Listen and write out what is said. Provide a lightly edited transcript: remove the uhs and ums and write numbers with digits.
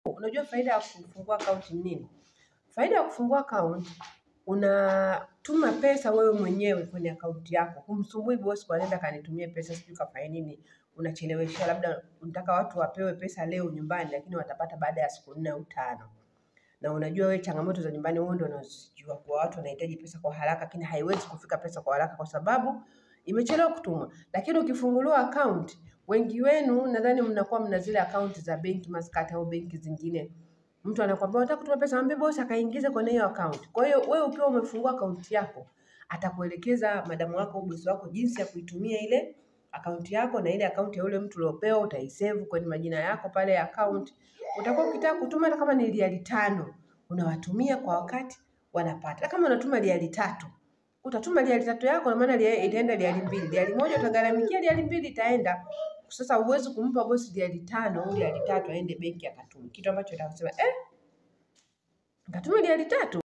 Unajua faida ya kufungua account ni nini? Faida ya kufungua account, unatuma pesa wewe mwenyewe kwenye account yako. Humsumbui boss kwa nenda kanitumie pesa sijui kafanya nini. Unachelewesha, labda unataka watu wapewe pesa leo nyumbani lakini watapata baada ya siku 4 au 5. Na unajua wewe changamoto za nyumbani wewe ndio unazijua, kwa watu wanahitaji pesa kwa haraka lakini haiwezi kufika pesa kwa haraka kwa sababu imechelewa kutumwa. Lakini ukifunguliwa account, wengi wenu nadhani mnakuwa mna zile account za benki Mastercard au benki zingine. Mtu anakuambia unataka kutuma pesa, mwambie boss akaingize kwenye hiyo account. Kwa hiyo wewe ukiwa umefungua account yako, atakuelekeza madamu wako au boss wako jinsi ya kuitumia ile account yako, na ile account ya yule mtu uliopewa utaisave kwenye majina yako pale account. Utakuwa ukitaka kutuma hata kama ni Riyali 5, unawatumia kwa wakati wanapata. Na kama unatuma Riyali 3, utatuma Riyali 3 yako na maana itaenda Riyali 2. Riyali 1 utagharamikia, Riyali 2 itaenda. Sasa uwezi kumpa boss Riyali 5 au Riyali 3 aende benki akatume. Kitu ambacho atasema, "Ngatuma Riyali 3."